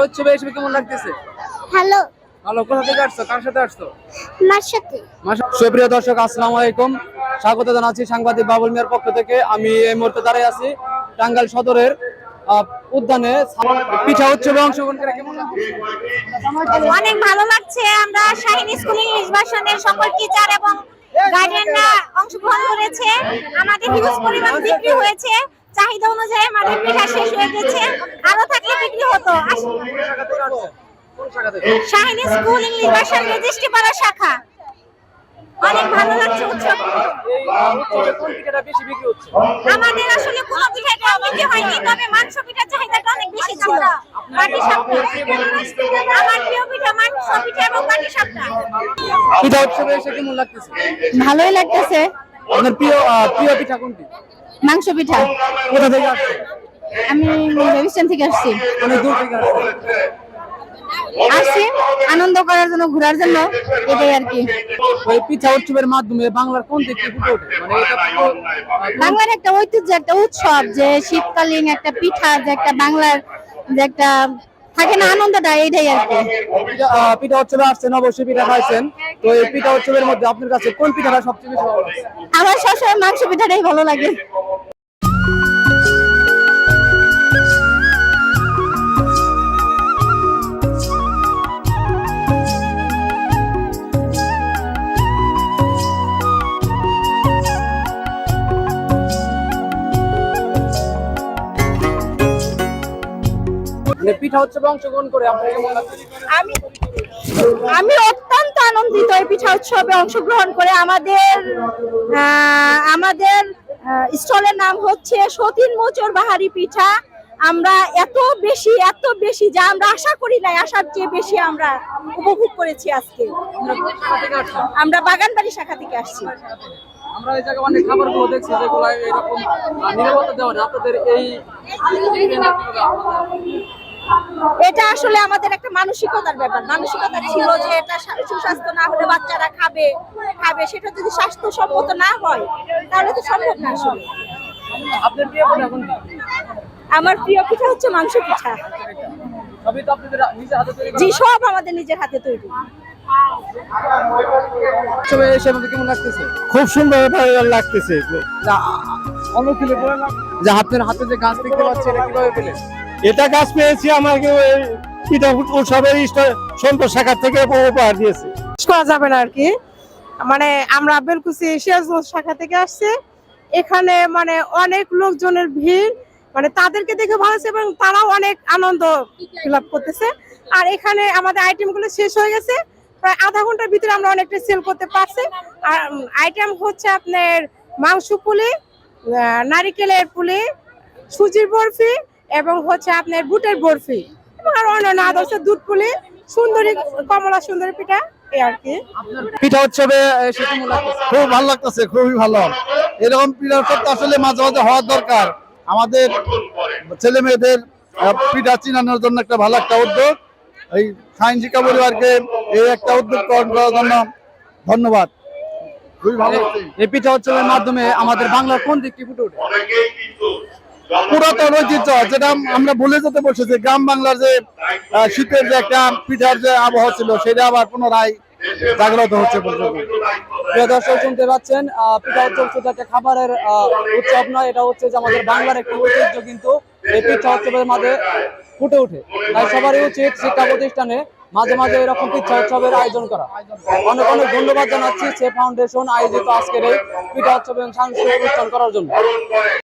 উৎসবে এসে কেমন লাগতেছে? হ্যালো, ভালো। কোথা থেকে আসছো? কার সাথে আসছো? মার সাথে। সুপ্রিয় দর্শক, আসসালামু আলাইকুম। স্বাগত জানাচ্ছি সাংবাদিক বাবুল মিয়ার পক্ষ থেকে। আমি এই মুহূর্তে দাঁড়িয়ে আছি টাঙ্গাইল সদরের উদ্যানে। পিঠা উৎসবে অংশগ্রহণ করে কেমন লাগছে? অনেক ভালো লাগছে। আমরা শাহিন স্কুল ইংলিশ ভার্সনের সকল টিচার এবং গার্ডিয়ানরা অংশগ্রহণ করেছে। আমাদের হিউজ পরিমাণ বিক্রি হয়েছে। চাহিদা অনুযায়ী আমাদের পিঠা শেষ হয়ে গেছে। আরো থাকলে বিক্রি হতো। Shaheen school English version registry পাড়া শাখা। অনেক ভালো লাগছে উৎসব। কোন পিঠাটা বেশি বিক্রি হচ্ছে? আমাদের আসলে কোনো পিঠাই কম বিক্রি হয়নি, তবে মাংস পিঠার চাহিদাটা অনেক বেশি ছিল। বাটি সাপটা আমার প্রিয় পিঠা, মাংস পিঠা এবং বাটি সাপটা। পিঠা উৎসবে এসে কেমন লাগতেছে? ভালোই লাগতেছে। আপনার প্রিয় পিঠা কোনটি? মাংস পিঠা। কোথা থেকে আসছে? আমি রেভিশন থেকে আসছি। অনেক দূর থেকে আসছি আনন্দ করার জন্য, ঘোরার জন্য, এটাই আর কি। ওই পিঠা উৎসবের মাধ্যমে বাংলার কোন দিকটি ফুটে ওঠে? মানে এটা বাংলার একটা ঐতিহ্য, একটা উৎসব, যে শীতকালীন একটা পিঠা, যে একটা বাংলার যে একটা থাকে না আনন্দটা, এইটাই আর কি। পিঠা উৎসবে আসছেন, অবশ্যই পিঠা খাইছেন। তো এই পিঠা উৎসবের মধ্যে আপনার কাছে কোন পিঠাটা সবচেয়ে বেশি ভালো লাগে? আমার সবসময় মাংস পিঠাটাই ভালো লাগে। পিঠা উৎসবে অংশগ্রহণ করে আপনার কেমন লাগছে? আমি অত্যন্ত আনন্দিত এই পিঠা উৎসবে অংশগ্রহণ করে। আমাদের স্টলের নাম হচ্ছে সতীন মোচর বাহারি পিঠা। আমরা এত বেশি যা আমরা আশা করি নাই, আশার চেয়ে বেশি আমরা উপভোগ করেছি আজকে। আমরা বাগানবাড়ি শাখা থেকে আসছি। আমরা এই জায়গায় অনেক খাবারগুলো দেখছি যেগুলো এরকম নিরাপত্তা দেওয়া না। আপনাদের এটা আসলে আমাদের একটা মানসিকতার ব্যাপার। মানসিকতা ছিল যে এটা সুস্বাস্থ্য না হলে বাচ্চারা খাবে, সেটা যদি স্বাস্থ্যসম্মত না হয় তাহলে তো সম্ভব না আসলে। আপনার প্রিয় পিঠা কোনটি? আমার প্রিয় পিঠা হচ্ছে মাংস পিঠা। সবই তো আপনাদের নিজের হাতে তৈরি? জি, সব আমাদের নিজের হাতে তৈরি। এসে আমাকে কেমন লাগতেছে? খুব সুন্দর লাগতেছে। যে আপনার হাতে যে গাছ দেখতে পাচ্ছি, এটা কিভাবে পেলেন? এটা গাছ পেয়েছি আমাকে ওই পিঠা উৎসবের সন্তোষ শাখা থেকে উপহার দিয়েছে। করা যাবে না আর কি। মানে আমরা বেলকুচি সিরাজগঞ্জ শাখা থেকে আসছে। এখানে মানে অনেক লোকজনের ভিড়, মানে তাদেরকে দেখে ভালো লাগছে এবং তারাও অনেক আনন্দ ফিল আপ করতেছে। আর এখানে আমাদের আইটেম গুলো শেষ হয়ে গেছে, প্রায় আধা ঘন্টার ভিতরে আমরা অনেকটা সেল করতে পারছি। আর আইটেম হচ্ছে আপনার মাংস পুলি, নারিকেলের পুলি, সুজির বরফি এবং হচ্ছে আপনার বুটের বরফি, আর অন্যান্য আদর্শ দুধ পুলি, সুন্দরী কমলা সুন্দরী পিঠা, এই আর কি। পিঠা উৎসবে এসে কেমন লাগতেছে? খুব ভালো লাগতেছে, খুবই ভালো। এরকম পিঠা উৎসব তো আসলে মাঝে মাঝে হওয়ার দরকার। আমাদের ছেলে মেয়েদের পিঠা চিনানোর জন্য একটা ভালো একটা উদ্যোগ। এই সাইন শিক্ষা পরিবারকে এই একটা উদ্যোগ গ্রহণ করার জন্য ধন্যবাদ। খুবই ভালো। এই পিঠা উৎসবের মাধ্যমে আমাদের বাংলার কোন দিকটি ফুটে ওঠে? পুরাতন ঐতিহ্য যেটা আমরা ভুলে যেতে বসেছি। গ্রাম বাংলার যে শীতের যে একটা পিঠার যে আবহাওয়া ছিল, সেটা আবার পুনরায় জাগ্রত হচ্ছে। প্রিয় দর্শক, শুনতে পাচ্ছেন, পিঠা উৎসব শুধু একটা খাবারের উৎসব নয়, এটা হচ্ছে যে আমাদের বাংলার একটি ঐতিহ্য কিন্তু এই পিঠা উৎসবের মাঝে ফুটে ওঠে। তাই সবারই উচিত শিক্ষা প্রতিষ্ঠানে মাঝে মাঝে এরকম পিঠা উৎসবের আয়োজন করা। অনেক অনেক ধন্যবাদ জানাচ্ছি সে ফাউন্ডেশন আয়োজিত আজকের এই পিঠা উৎসব এবং সাংস্কৃতিক অনুষ্ঠান করার জন্য।